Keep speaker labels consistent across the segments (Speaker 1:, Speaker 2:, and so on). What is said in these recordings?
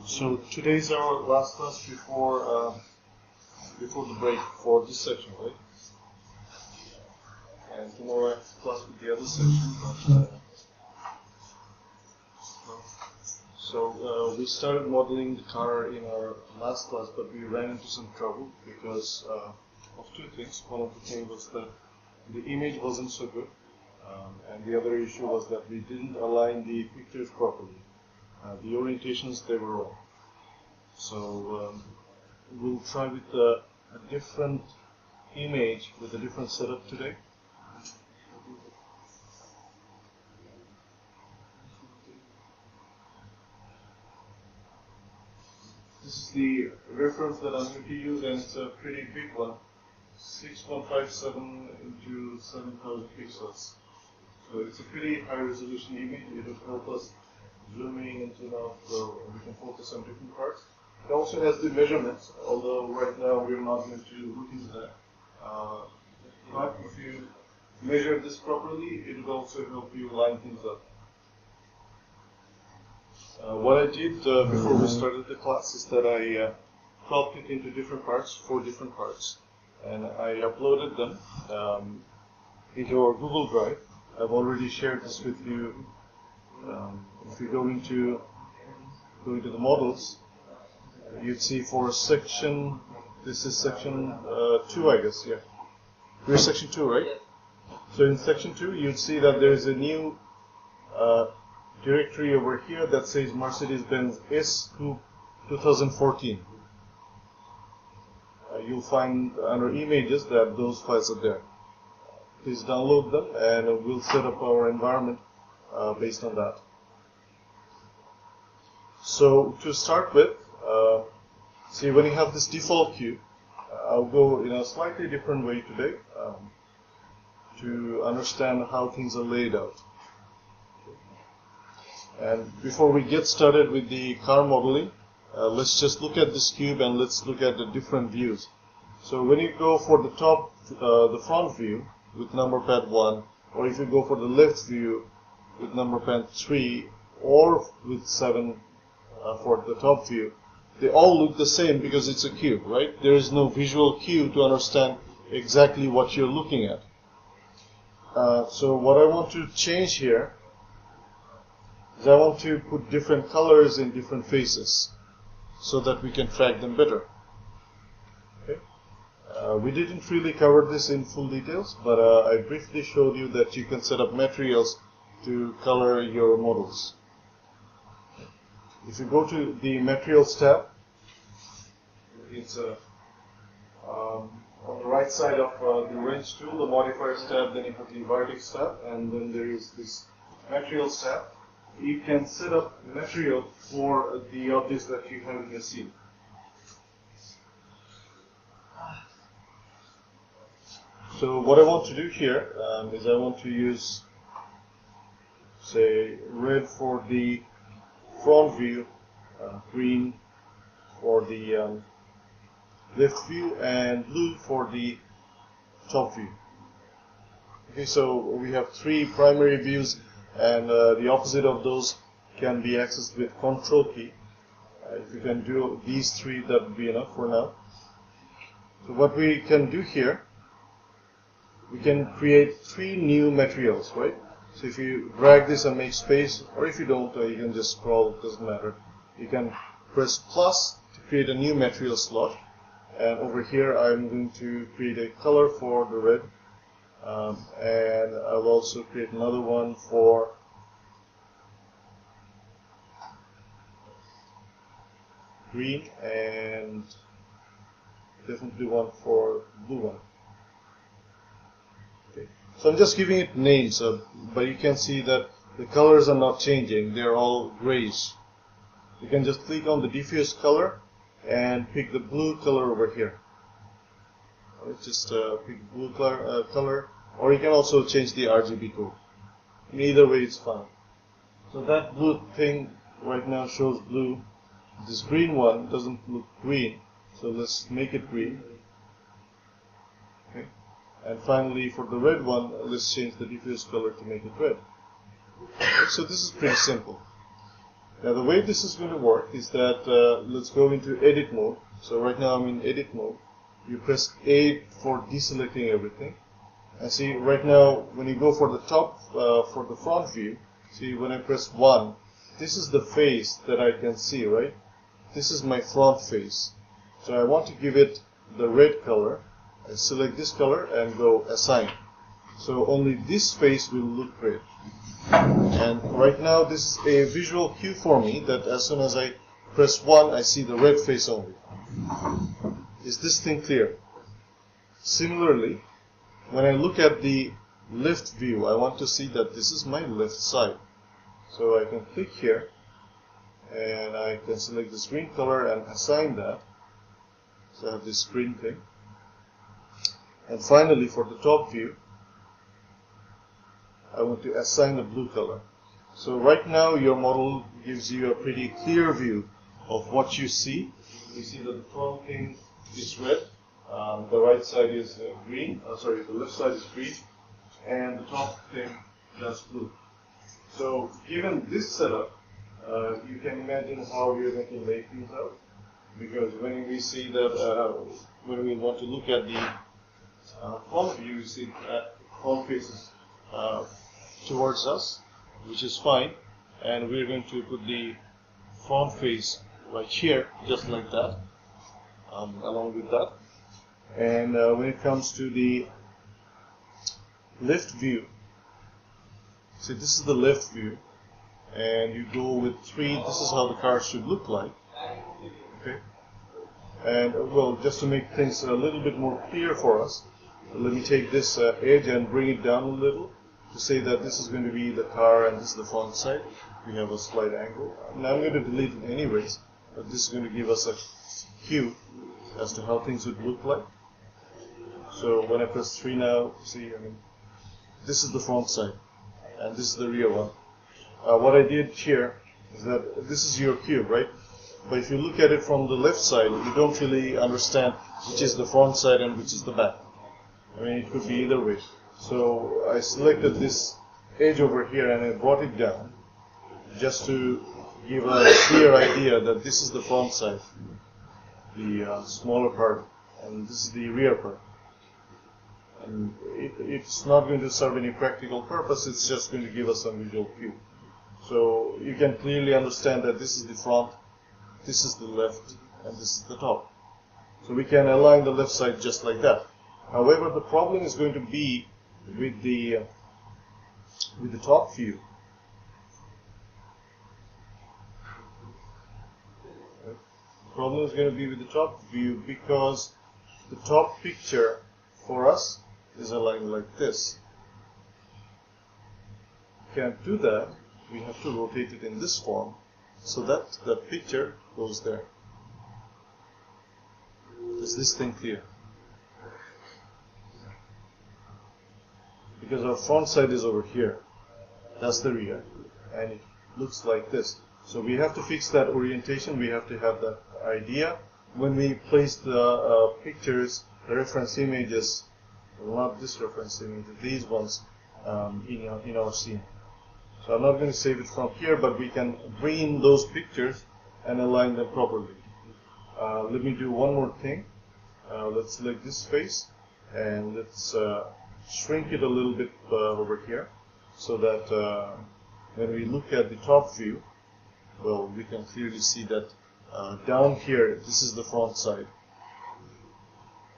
Speaker 1: So today's our last class before the break for this section, right? And tomorrow I have class with the other section. So we started modeling the car in our last class, but we ran into some trouble because of two things. One of the things was that the image wasn't so good, and the other issue was that we didn't align the pictures properly. The orientations, they were wrong. So we'll try with a different image with a different setup today. This is the reference that I'm going to use, and it's a pretty big one, 6157 into 7000 pixels. So it's a pretty high resolution image. It will help us zooming into now, so we can focus on different parts. It also has the measurements, although right now we're not going to look into that. But if you measure this properly, it will also help you line things up. What I did before we started the class is that I cropped it into different parts, 4 different parts, and I uploaded them into our Google Drive. I've already shared this with you. If you go into the models, you'd see for section, this is section 2, I guess, yeah. We're section 2, right? So in section 2, you'd see that there's a new directory over here that says Mercedes-Benz S Coupe 2014. You'll find under images that those files are there. Please download them, and we'll set up our environment based on that. So to start with, see, when you have this default cube, I'll go in a slightly different way today to understand how things are laid out. And before we get started with the car modeling, let's just look at this cube and let's look at the different views. So when you go for the top, the front view with number pad 1, or if you go for the left view with number pad 3, or with 7 for the top view, they all look the same because it's a cube, right? There is no visual cue to understand exactly what you're looking at. So what I want to change here is I want to put different colors in different faces so that we can track them better. Okay? We didn't really cover this in full details, but I briefly showed you that you can set up materials to color your models. If you go to the Materials tab, it's on the right side of the Wrench tool, the Modifiers tab, then you have the Vertex tab, and then there is this Materials tab. You can set up material for the objects that you have in your scene. So what I want to do here is I want to use, say, red for the front view, green for the left view, and blue for the top view. Okay, so we have 3 primary views, and the opposite of those can be accessed with Control key. If you can do these 3, that would be enough for now. So what we can do here, we can create 3 new materials, right? So if you drag this and make space, or if you don't, you can just scroll, it doesn't matter. You can press plus to create a new material slot. And over here, I'm going to create a color for the red. And I'll also create another one for green, and definitely one for blue one. Okay. So I'm just giving it names, but you can see that the colors are not changing. They're all grayish. You can just click on the diffuse color and pick the blue color over here. Just pick blue color, or you can also change the RGB code. In either way, it's fine. So that blue thing right now shows blue. This green one doesn't look green, so let's make it green. Okay. And finally, for the red one, let's change the diffuse color to make it red. Okay, so this is pretty simple. Now the way this is going to work is that let's go into edit mode. So right now I'm in edit mode. You press A for deselecting everything. And see right now when you go for the top, for the front view, see when I press 1, this is the face that I can see, right? This is my front face. So I want to give it the red color. I select this color and go assign. So only this face will look red. And right now this is a visual cue for me that as soon as I press 1, I see the red face only. Is this thing clear? Similarly, when I look at the left view, I want to see that this is my left side. So I can click here and I can select this green color and assign that. So I have this green thing. And finally, for the top view, I want to assign a blue color. So right now your model gives you a pretty clear view of what you see. You see that the front thing is red, the right side is green, the left side is green, and the top thing is blue. So given this setup, you can imagine how we are going to lay things out. Because when we see that, when we want to look at the front view, you see that front faces towards us, which is fine, and we're going to put the front face right here, just like that, along with that. And when it comes to the left view, see this is the left view, and you go with 3. This is how the car should look like. Okay. And well, just to make things a little bit more clear for us, let me take this edge and bring it down a little to say that this is going to be the car and this is the front side. We have a slight angle. Now I'm going to delete it anyways, but this is going to give us a cue as to how things would look like. So when I press 3 now, see, this is the front side and this is the rear one. What I did here is that this is your cube, right? But if you look at it from the left side, you don't really understand which is the front side and which is the back. It could be either way. So I selected this edge over here and I brought it down just to give a clear idea that this is the front side, the smaller part, and this is the rear part. And it's not going to serve any practical purpose, it's just going to give us some visual cue. So you can clearly understand that this is the front, this is the left, and this is the top. So we can align the left side just like that. However, the problem is going to be with the top view. The problem is going to be with the top view because the top picture for us is aligned like this. We can't do that. We have to rotate it in this form so that the picture goes there. Is this thing clear? Because our front side is over here. That's the rear. And it looks like this. So we have to fix that orientation. We have to have that idea. When we place the pictures, the reference images, well, not this reference image, these ones in our scene. So I'm not going to save it from here, but we can bring in those pictures and align them properly. Let me do one more thing. Let's select this face and let's shrink it a little bit over here so that when we look at the top view, well, we can clearly see that down here, this is the front side.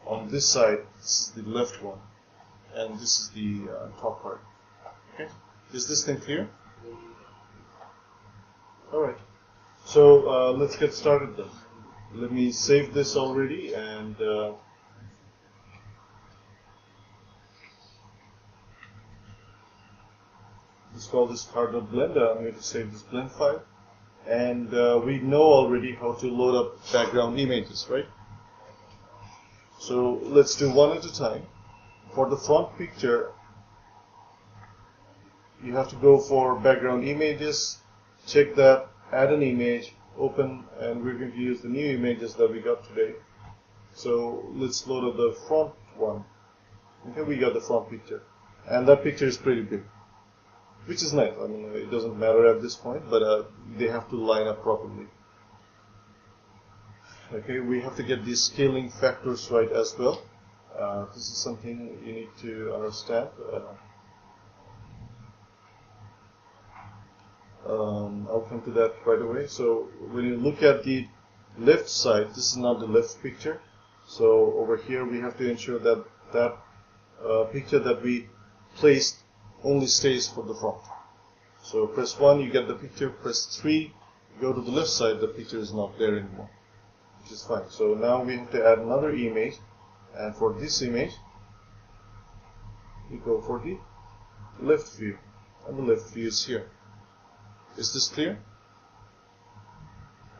Speaker 1: On this side, this is the left one, and this is the top part. Okay, is this thing clear? Alright, so let's get started then. Let me save this already and let's call this car.blend. I'm going to save this blend file. And we know already how to load up background images, right? So let's do one at a time. For the front picture, you have to go for background images, check that, add an image, open, and we're going to use the new images that we got today. So let's load up the front one. Okay, we got the front picture. And that picture is pretty big. which is nice. I mean, it doesn't matter at this point, but they have to line up properly. Okay, we have to get these scaling factors right as well. This is something you need to understand. I'll come to that right away. So when you look at the left side, this is not the left picture. So over here we have to ensure that that picture that we placed only stays for the front. So press 1, you get the picture. Press 3, go to the left side, the picture is not there anymore, which is fine. So now we have to add another image, and for this image we go for the left view, and the left view is here. Is this clear?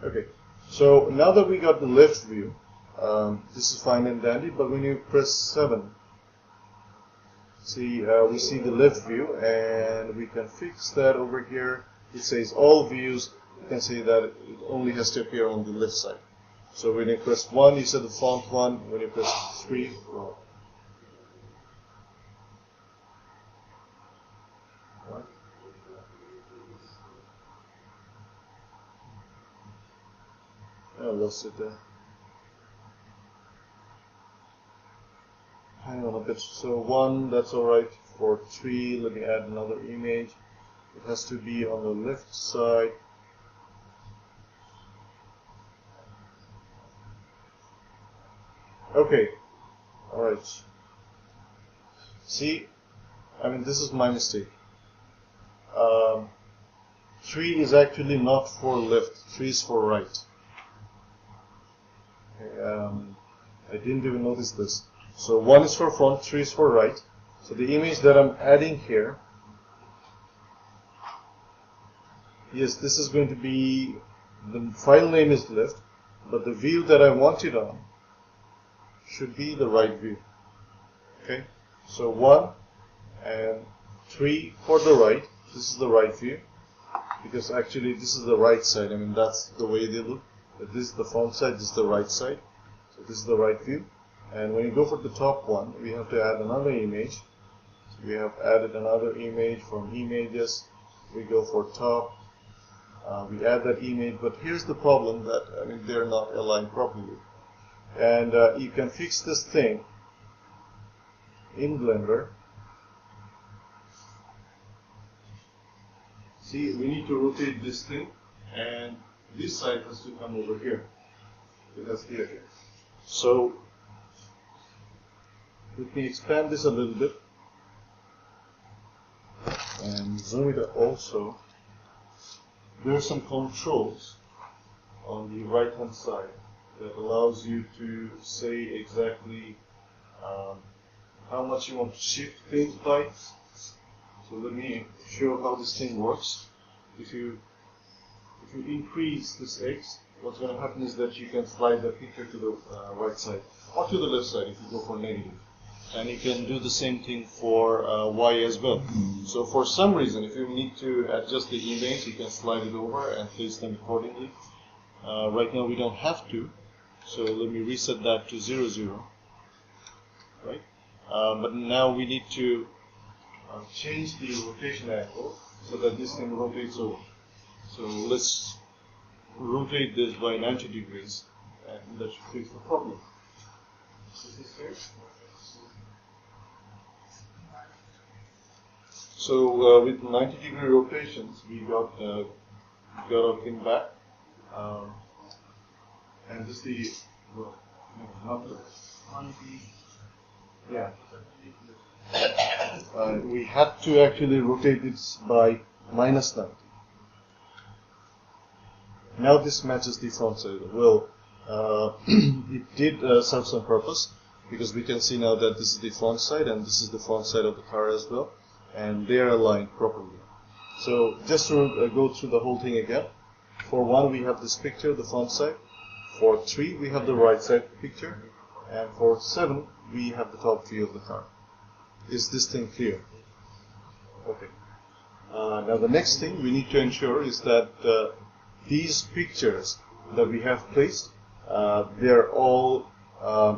Speaker 1: Okay, so now that we got the left view, this is fine and dandy, but when you press 7, see, we see the left view, and we can fix that over here. It says all views. You can say that it only has to appear on the left side. So when you press 1, you set the font 1. When you press 3, well, I lost it there. Hang on a bit. So 1, that's alright. For 3, let me add another image. It has to be on the left side. Okay. Alright. See, I mean, this is my mistake. 3 is actually not for left. 3 is for right. Okay, I didn't even notice this. So 1 is for front, 3 is for right. So the image that I'm adding here, yes, this is going to be, the file name is left, but the view that I want it on should be the right view. Okay, so 1 and 3 for the right. This is the right view, because actually this is the right side. I mean, that's the way they look. But this is the front side, this is the right side. So this is the right view. And when you go for the top one, we have to add another image. So we have added another image from images. We go for top. We add that image, but here's the problem that, I mean, they're not aligned properly. And you can fix this thing in Blender. See, we need to rotate this thing, and this side has to come over here. It has here. So let me expand this a little bit and zoom it up also. There are some controls on the right hand side that allows you to say exactly how much you want to shift things by. So let me show how this thing works. If you increase this X, what's going to happen is that you can slide the picture to the right side or to the left side if you go for negative. And you can do the same thing for Y as well. So for some reason, if you need to adjust the image, you can slide it over and place them accordingly. Right now we don't have to, so let me reset that to 0, 0. Right? But now we need to change the rotation angle so that this thing rotates over. So let's rotate this by 90 degrees, and that should fix the problem. Is this fair? So with 90 degree rotations, we got our thing back, and this is the, well, no, not the, yeah. We had to actually rotate it by -90. Now this matches the front side. Well, it did serve some purpose, because we can see now that this is the front side and this is the front side of the car as well, and they are aligned properly. So just to go through the whole thing again, for 1 we have this picture, the front side. For 3 we have the right side picture, and for 7 we have the top view of the car. Is this thing clear? Okay. Now the next thing we need to ensure is that these pictures that we have placed, they're all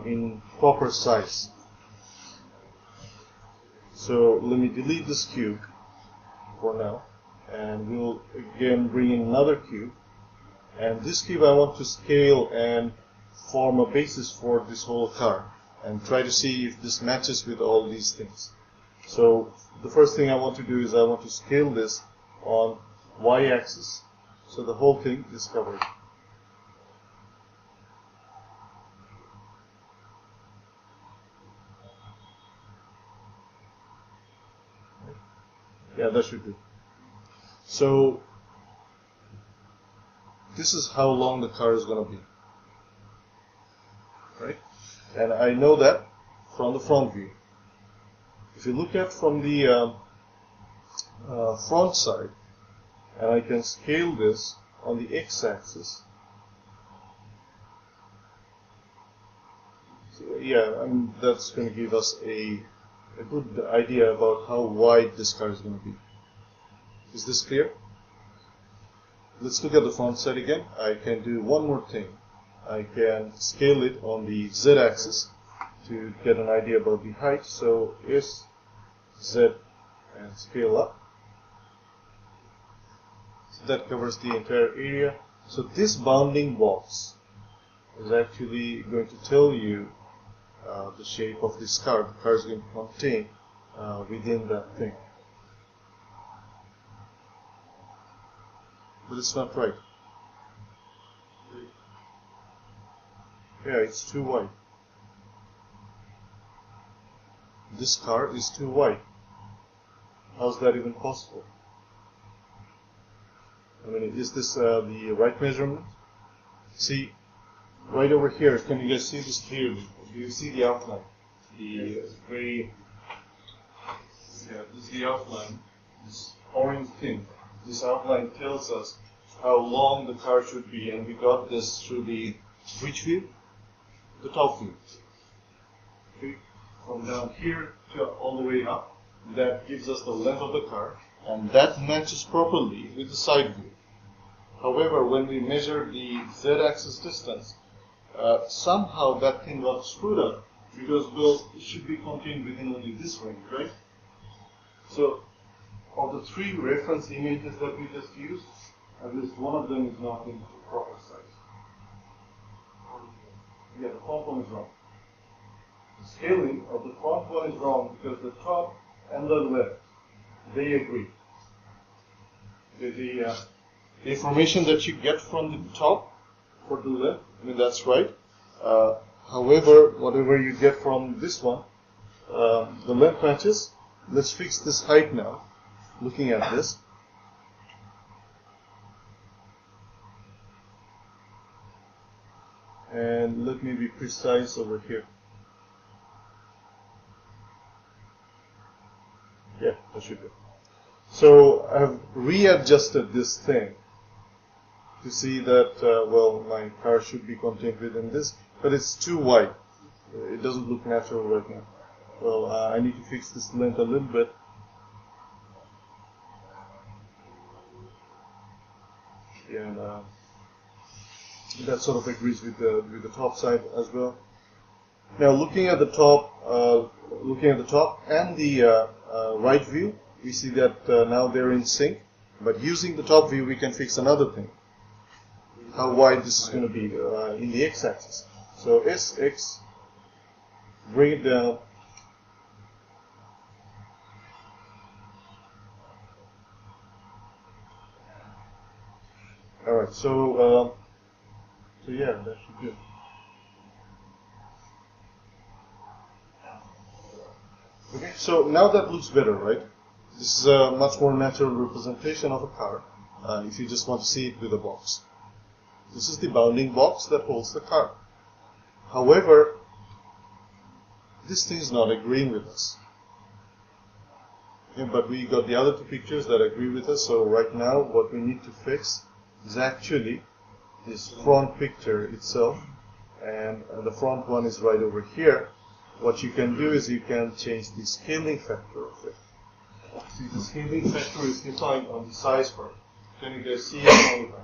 Speaker 1: in proper size. So let me delete this cube, for now, and we'll again bring in another cube, and this cube I want to scale and form a basis for this whole car and try to see if this matches with all these things. So the first thing I want to do is I want to scale this on y-axis, so the whole thing is covered. Yeah, that should do. So this is how long the car is going to be, right? And I know that from the front view. If you look at from the front side, and I can scale this on the x-axis. So, yeah, that's going to give us a good idea about how wide this car is going to be. Is this clear? Let's look at the front side again. I can do one more thing. I can scale it on the z-axis to get an idea about the height. So S, Z, and scale up. So that covers the entire area. So this bounding box is actually going to tell you the shape of this car. The car is going to contain within that thing. But it's not right. Yeah, it's too wide. This car is too wide. How's that even possible? I mean, is this the right measurement? See, right over here, can you guys see this clearly? Do you see the outline? The very, yeah, this is the outline. This orange thing. This outline tells us how long the car should be, and we got this through the which view? The top view. Okay. From down here to all the way up, that gives us the length of the car, and that matches properly with the side view. However, when we measure the z-axis distance, somehow that thing got screwed up because, well, it should be contained within only this range, right? So, of the three reference images that we just used, at least one of them is not in the proper size. Yeah, the front one is wrong. The scaling of the front one is wrong because the top and the left, they agree. The information that you get from the top for the left, I mean, that's right. However, whatever you get from this one, the length matches. Let's fix this height now, looking at this. And let me be precise over here. Yeah, that should be. So I've readjusted this thing to see that, well, my car should be contained within this, but it's too wide. It doesn't look natural right now. Well, I need to fix this length a little bit. And that sort of agrees with the top side as well. Now, looking at the top and the right view, we see that now they're in sync. But using the top view, we can fix another thing: how wide this is going to be in the x-axis. So SX, bring it down. All right. So yeah, that should do. Okay, so now that looks better, right? This is a much more natural representation of a car, if you just want to see it with a box. This is the bounding box that holds the car. However, this thing is not agreeing with us. Okay, but we got the other two pictures that agree with us, so right now what we need to fix is actually this front picture itself, and the front one is right over here. What you can do is you can change the scaling factor of it. See, the scaling factor is defined on the size part. Can you guys see it on there?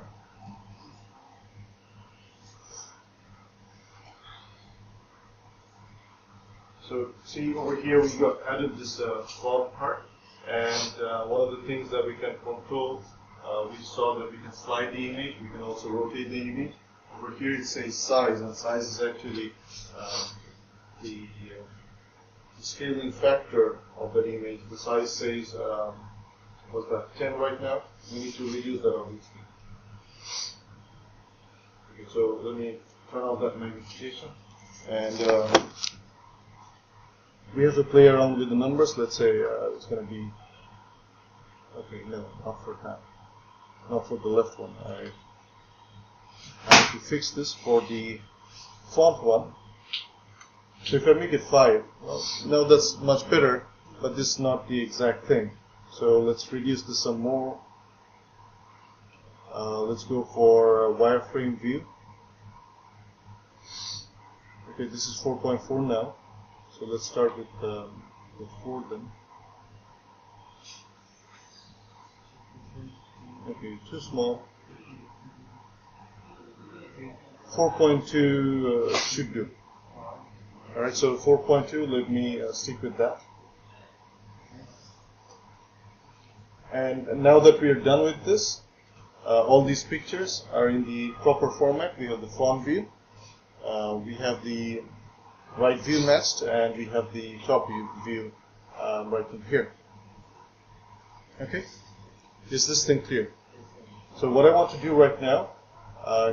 Speaker 1: So see over here we got added this front part, And one of the things that we can control, we saw that we can slide the image, we can also rotate the image. Over here it says size, and size is actually the scaling factor of that image. The size says, what's that, 10 right now? We need to reduce that obviously. Okay, so let me turn off that magnification. And we have to play around with the numbers. Let's say it's going to be, okay, no, not for that. Not for the left one. I have to fix this for the font one. So if I make it 5, well, no, that's much better, but this is not the exact thing. So let's reduce this some more. Let's go for a wireframe view. Okay, this is 4.4 now. So let's start with 4 then. Okay, too small. 4.2 should do. Alright, so 4.2, let me stick with that. And now that we are done with this, all these pictures are in the proper format. We have the front view, we have the right view matched, and we have the top view right in here. Okay? Is this thing clear? So what I want to do right now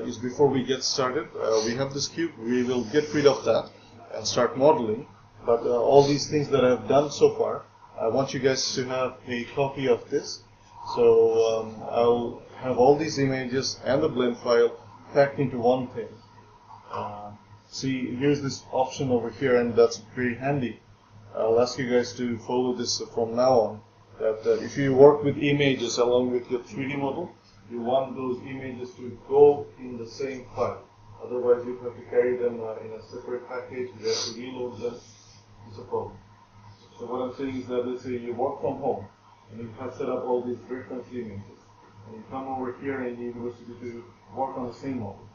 Speaker 1: is, before we get started, we have this cube, we will get rid of that and start modeling. But all these things that I've done so far, I want you guys to have a copy of this. So I'll have all these images and the blend file packed into one thing. See, here's this option over here, and that's very handy. I'll ask you guys to follow this from now on. That if you work with images along with your 3D model, you want those images to go in the same file. Otherwise, you have to carry them in a separate package. You have to reload them. It's a problem. So what I'm saying is that, let's say you work from home and you have set up all these reference images, and you come over here in the university to work on the same model.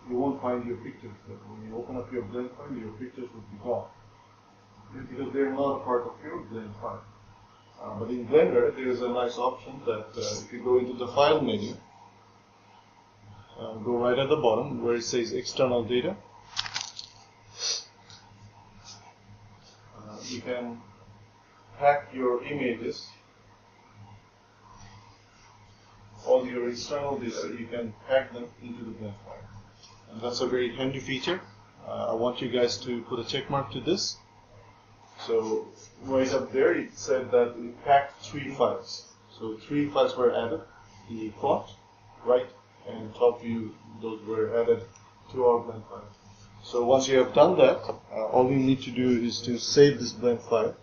Speaker 1: You won't find your pictures. But when you open up your blend file, your pictures will be gone, because they're not a part of your blend file. But in Blender, there is a nice option that if you go into the File menu, go right at the bottom where it says External Data, you can pack your images, all your external data, you can pack them into the blend file. And that's a very handy feature. I want you guys to put a check mark to this. So right up there it said that we packed 3 files. So 3 files were added. The front, right, and top view, those were added to our blend file. So once you have done that, all you need to do is to save this blend file.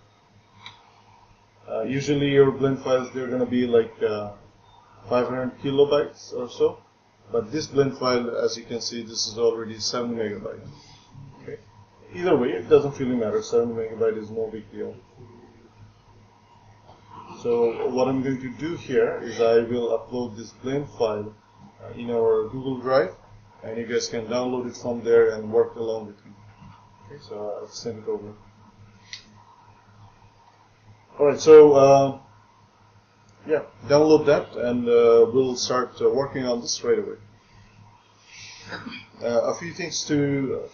Speaker 1: Usually your blend files, they're going to be like 500 kilobytes or so. But this blend file, as you can see, this is already 7 megabytes. Okay. Either way, it doesn't really matter. 7 megabytes is no big deal. So what I'm going to do here is I will upload this blend file in our Google Drive, and you guys can download it from there and work along with me. Okay, so I'll send it over. Alright, so yeah, download that, and we'll start working on this right away. A few things to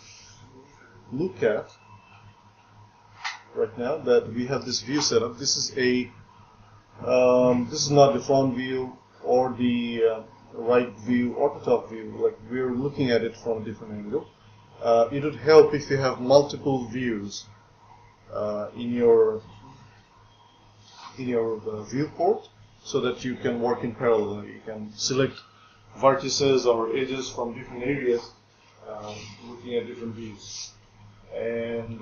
Speaker 1: look at right now, that we have this view set up. This is a this is not the front view or the right view or the top view. Like, we're looking at it from a different angle. It would help if you have multiple views in your viewport, so that you can work in parallel. You can select vertices or edges from different areas, looking at different views. And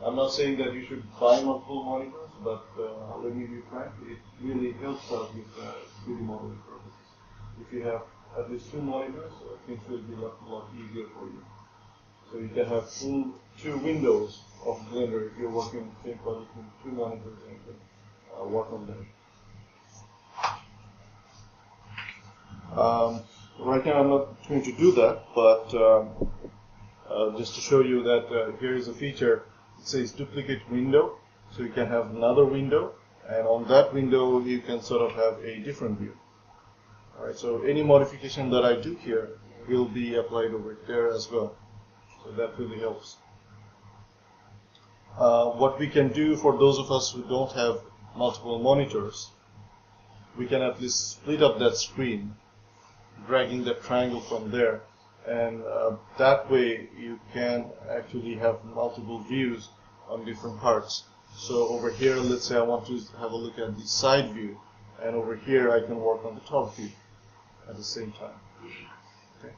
Speaker 1: I'm not saying that you should buy multiple monitors, but let me be frank, it really helps out with 3D modeling purposes. If you have at least 2 monitors, things will be a lot easier for you. So you can have full 2 windows of Blender if you're working on the same project with 2 monitors and you can work on them. Right now I'm not going to do that, but just to show you that here is a feature. It says duplicate window. So you can have another window, and on that window you can sort of have a different view. Alright, so any modification that I do here will be applied over there as well. So that really helps. What we can do for those of us who don't have multiple monitors, we can at least split up that screen, dragging that triangle from there, and that way you can actually have multiple views on different parts. So over here, let's say I want to have a look at the side view, and over here I can work on the top view at the same time. Okay.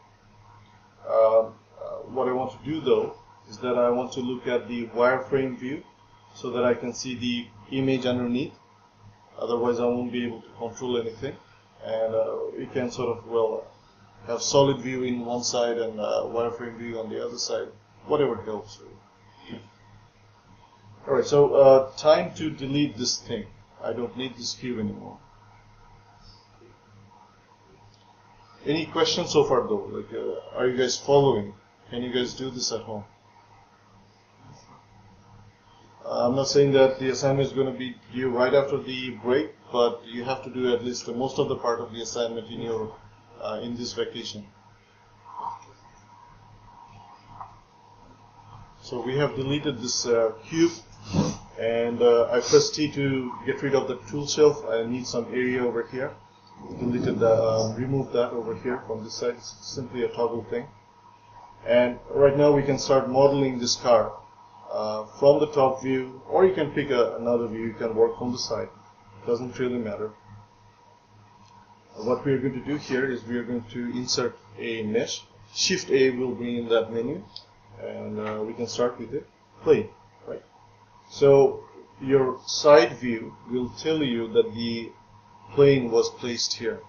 Speaker 1: What I want to do though is that I want to look at the wireframe view so that I can see the image underneath. Otherwise I won't be able to control anything, and we can sort of, well, have solid view in one side and wireframe view on the other side, whatever helps really. Alright, so time to delete this thing. I don't need this cube anymore. Any questions so far though? Like, are you guys following? Can you guys do this at home? I'm not saying that the assignment is going to be due right after the break, but you have to do at least most of the part of the assignment in your in this vacation. So we have deleted this cube, and I pressed T to get rid of the tool shelf. I need some area over here. Deleted that, removed that over here from this side. It's simply a toggle thing. And right now we can start modeling this car from the top view, or you can pick another view. You can work from the side. Doesn't really matter. What we are going to do here is we are going to insert a mesh. Shift A will bring in that menu, and we can start with it. Plane, right? So your side view will tell you that the plane was placed here,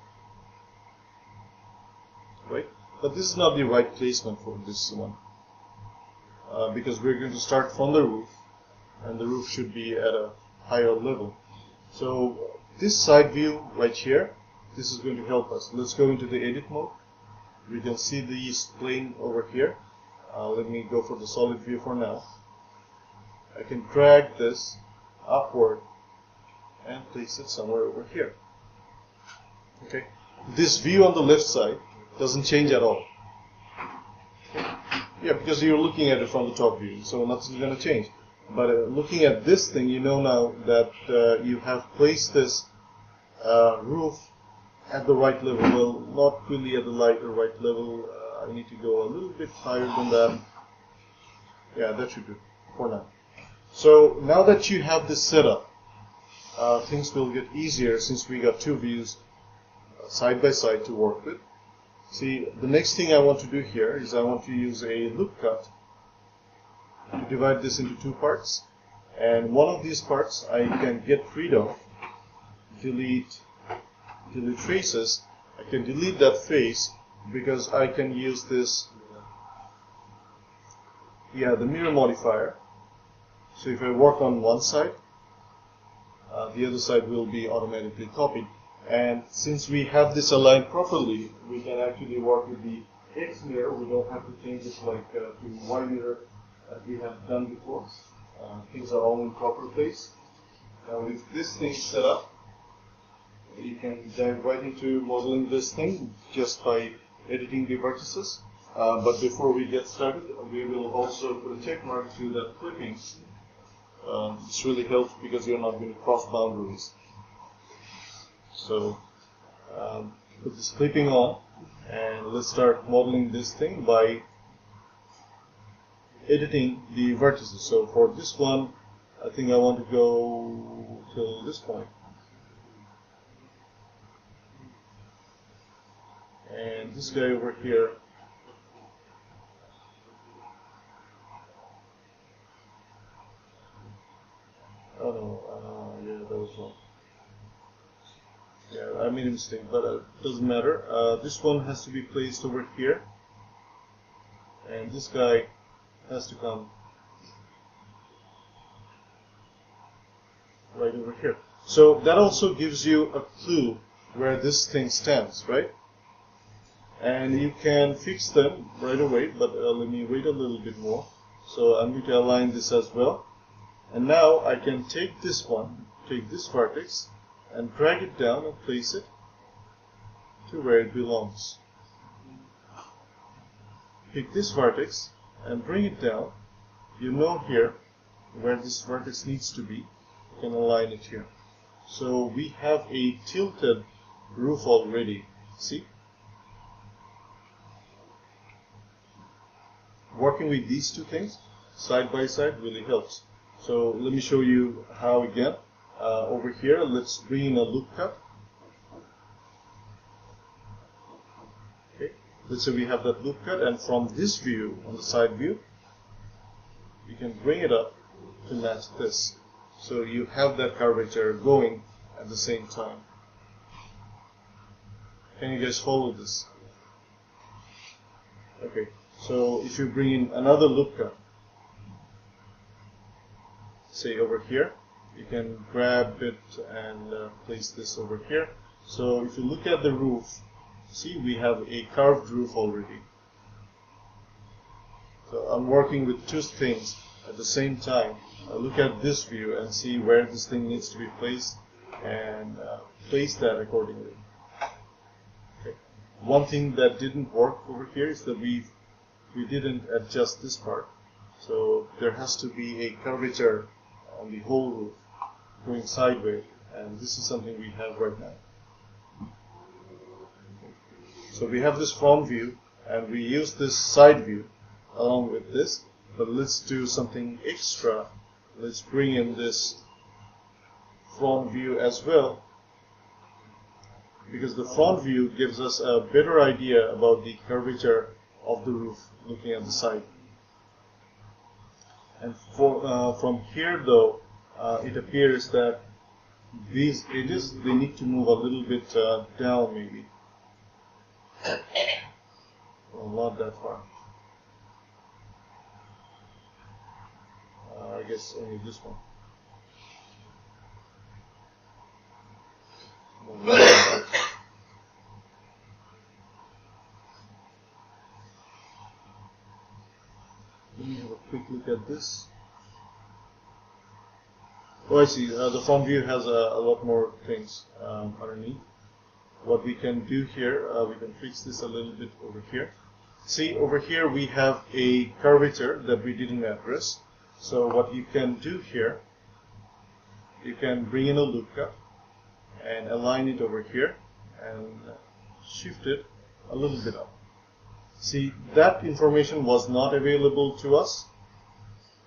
Speaker 1: right? But this is not the right placement for this one, because we're going to start from the roof, and the roof should be at a higher level. So this side view right here, this is going to help us. Let's go into the edit mode. We can see this plane over here. Let me go for the solid view for now. I can drag this upward and place it somewhere over here. Okay. This view on the left side doesn't change at all. Okay. Yeah, because you're looking at it from the top view, so nothing's going to change. But looking at this thing, you know now that you have placed this roof at the right level. Well, not really at the right level. I need to go a little bit higher than that. Yeah, that should do for now. So now that you have this set up, things will get easier since we got two views side by side to work with. See, the next thing I want to do here is I want to use a loop cut to divide this into two parts. And one of these parts I can get rid of, delete traces. I can delete that face because I can use this, the mirror modifier. So if I work on one side, the other side will be automatically copied. And since we have this aligned properly, we can actually work with the X mirror. We don't have to change it like to Y mirror as we have done before. Things are all in proper place. Now with this thing set up, you can dive right into modeling this thing just by editing the vertices. But before we get started, we will also put a check mark to that clipping. This really helps because you're not going to cross boundaries. So put this clipping on, and let's start modeling this thing by editing the vertices. So for this one, I think I want to go till this point. And this guy over here, oh no, yeah, that was wrong. Yeah, I made a mistake, but it doesn't matter. This one has to be placed over here, and this guy has to come right over here. So that also gives you a clue where this thing stands, right? And you can fix them right away, but let me wait a little bit more. So I'm going to align this as well, And now I can take this vertex, and drag it down and place it to where it belongs. Pick this vertex and bring it down. You know here where this vertex needs to be. You can align it here. So we have a tilted roof already. See? Working with these two things side by side really helps. So let me show you how again. Over here, let's bring in a loop cut. Okay. Let's say we have that loop cut, and from this view, on the side view, you can bring it up to match this. So you have that curvature going at the same time. Can you guys follow this? Okay. So if you bring in another loop cut, say over here, you can grab it and place this over here. So if you look at the roof, see we have a curved roof already. So I'm working with two things at the same time. I look at this view and see where this thing needs to be placed and place that accordingly. Okay. One thing that didn't work over here is that we didn't adjust this part. So there has to be a curvature on the whole roof going sideways, and this is something we have right now. So we have this front view and we use this side view along with this, but let's do something extra. Let's bring in this front view as well, because the front view gives us a better idea about the curvature of the roof looking at the side. And from here though, it appears that these edges, they need to move a little bit down maybe. Well, not that far. I guess only this one. Let me have a quick look at this. Oh, I see. The front view has a lot more things underneath. What we can do here, we can fix this a little bit over here. See, over here we have a curvature that we didn't address. So what you can do here, you can bring in a loop cut and align it over here and shift it a little bit up. See, that information was not available to us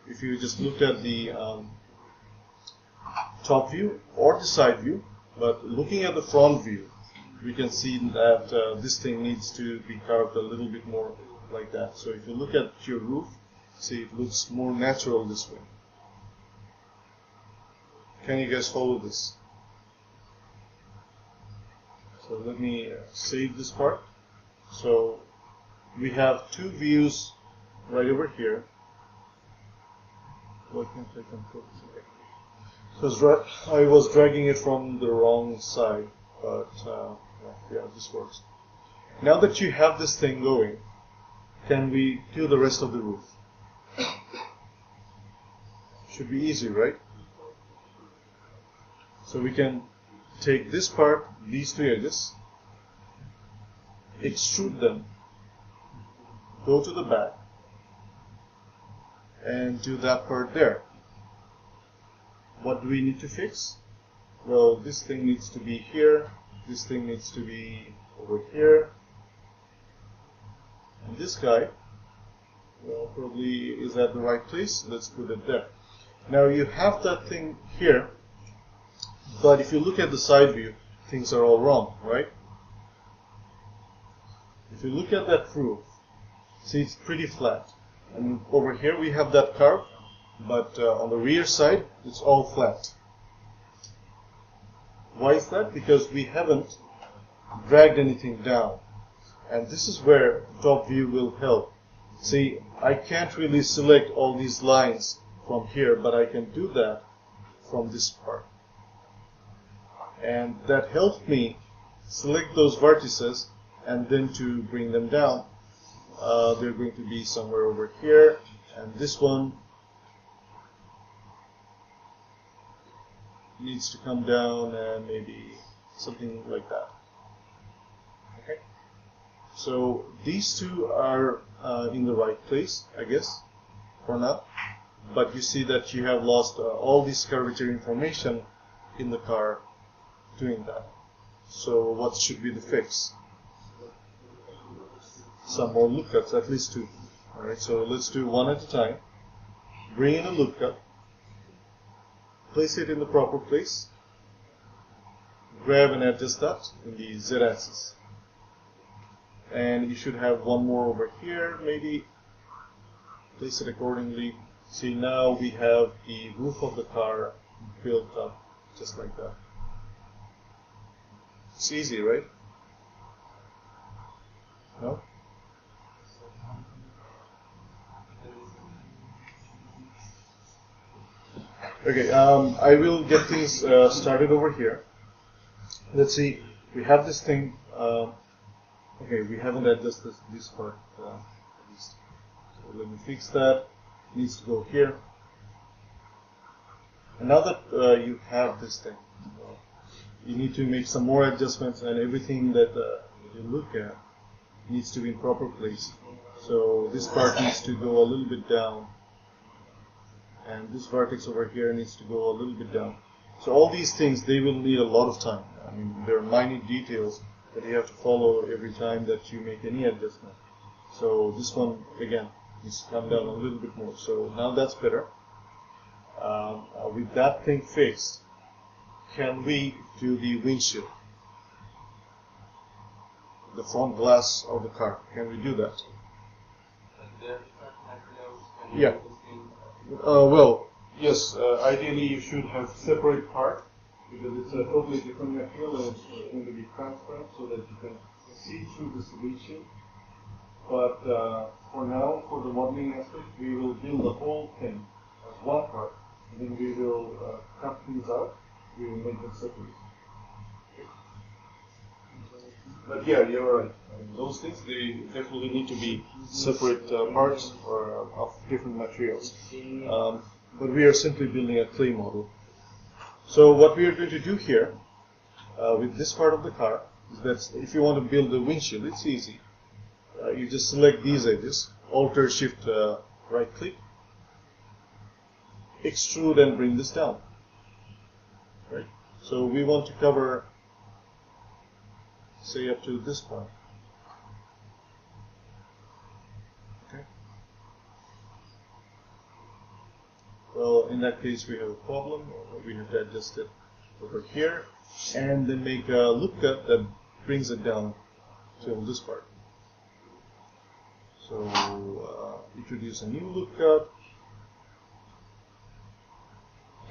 Speaker 1: if you just looked at the top view or the side view, but looking at the front view, we can see that this thing needs to be carved a little bit more like that. So if you look at your roof, see, it looks more natural this way. Can you guys follow this? So let me save this part. So we have two views right over here. Why can't I control this? Okay. Because I was dragging it from the wrong side, but yeah, this works. Now that you have this thing going, can we do the rest of the roof? Should be easy, right? So we can take this part, these two edges, extrude them, go to the back, and do that part there. What do we need to fix? Well, this thing needs to be here, this thing needs to be over here, and this guy, well, probably is at the right place. Let's put it there. Now you have that thing here, but if you look at the side view, things are all wrong, right? If you look at that roof, see, it's pretty flat. And over here we have that curve, but on the rear side, it's all flat. Why is that? Because we haven't dragged anything down. And this is where top view will help. See, I can't really select all these lines from here, but I can do that from this part. And that helped me select those vertices and then to bring them down. They're going to be somewhere over here, and this one needs to come down, and maybe something like that. Okay. So these two are in the right place, I guess, for now. But you see that you have lost all this curvature information in the car doing that. So what should be the fix? Some more lookouts, at least two. Alright, so let's do one at a time. Bring in a lookup. Place it in the proper place. Grab and adjust that in the Z-axis. And you should have one more over here, maybe. Place it accordingly. See, now we have the roof of the car built up just like that. It's easy, right? No? Okay, I will get things started over here. Let's see, we have this thing. Okay, we haven't adjusted this part. So let me fix that. It needs to go here. And now that you have this thing, you need to make some more adjustments, and everything that you look at needs to be in proper place. So this part needs to go a little bit down, and this vertex over here needs to go a little bit down. So all these things, they will need a lot of time. I mean, there are minute details that you have to follow every time that you make any adjustment. So this one, again, needs to come down a little bit more. So now that's better. With that thing fixed, can we do the windshield? The front glass of the car. Can we do that? Yeah. Well, yes. Ideally, you should have separate part, because it's a totally different material and it's going to be transparent so that you can see through this windshield. But for now, for the modeling aspect, we will build the whole thing as one part, and then we will cut things out. We will make them separate. But yeah, you're right. I mean, those things, they definitely need to be separate parts or of different materials. But we are simply building a clay model. So what we are going to do here with this part of the car is that if you want to build the windshield, it's easy. You just select these edges, Alt Shift right click, extrude, and bring this down. Right. So we want to cover, say, up to this point. Okay. Well, in that case, we have a problem. We have to adjust it over here, and then make a lookup that brings it down to this part. So introduce a new lookup,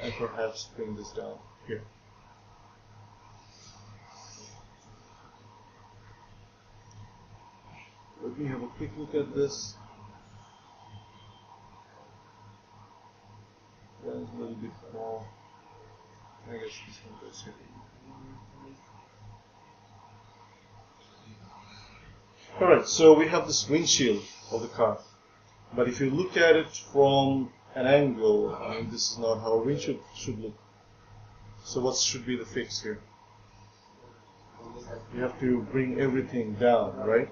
Speaker 1: and perhaps bring this down here. Let me have a quick look at this. That is a little bit more. I guess this one goes here. Alright, so we have this windshield of the car. But if you look at it from an angle, I mean, this is not how a windshield should look. So what should be the fix here? You have to bring everything down, right?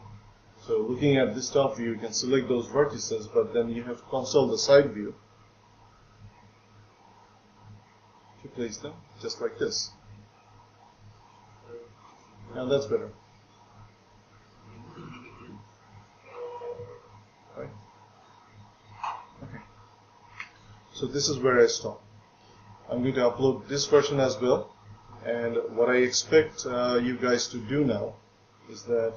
Speaker 1: So looking at this top view, you can select those vertices, but then you have to console the side view to place them, just like this. Now that's better. Right? Okay. So this is where I stop. I'm going to upload this version as well. And what I expect you guys to do now is that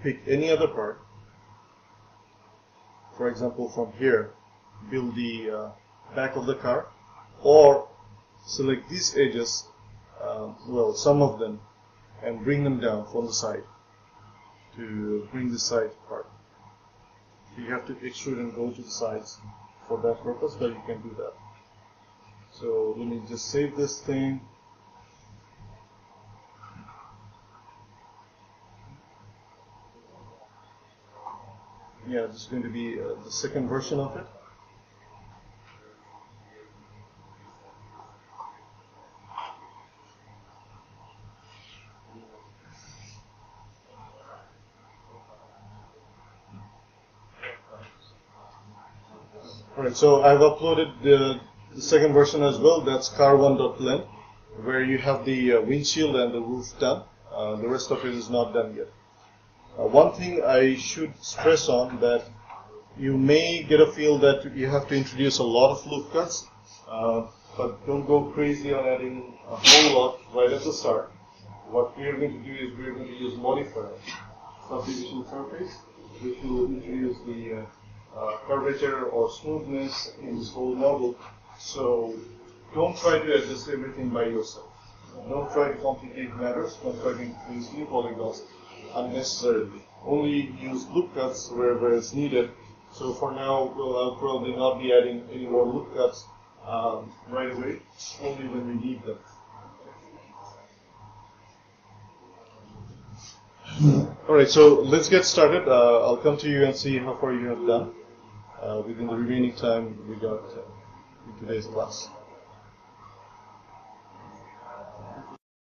Speaker 1: pick any other part. For example, from here, build the back of the car, or select these edges, well, some of them, and bring them down from the side to bring the side part. You have to extrude and go to the sides for that purpose, but you can do that. So let me just save this thing. Yeah, this is going to be the second version of it. Alright, so I've uploaded the second version as well. That's car1.blend, where you have the windshield and the roof done. The rest of it is not done yet. One thing I should stress on that you may get a feel that you have to introduce a lot of loop cuts, but don't go crazy on adding a whole lot right at the start. What we are going to do is we are going to use modifier, subdivision surface, which will introduce the curvature or smoothness in this whole model. So don't try to adjust everything by yourself. Don't try to complicate matters. Don't try to introduce new polygons unnecessarily. Only use loop cuts wherever it's needed. So for now, I'll probably not be adding any more loop cuts right away, only when we need them. Alright, so let's get started. I'll come to you and see how far you have done within the remaining time we got in today's class.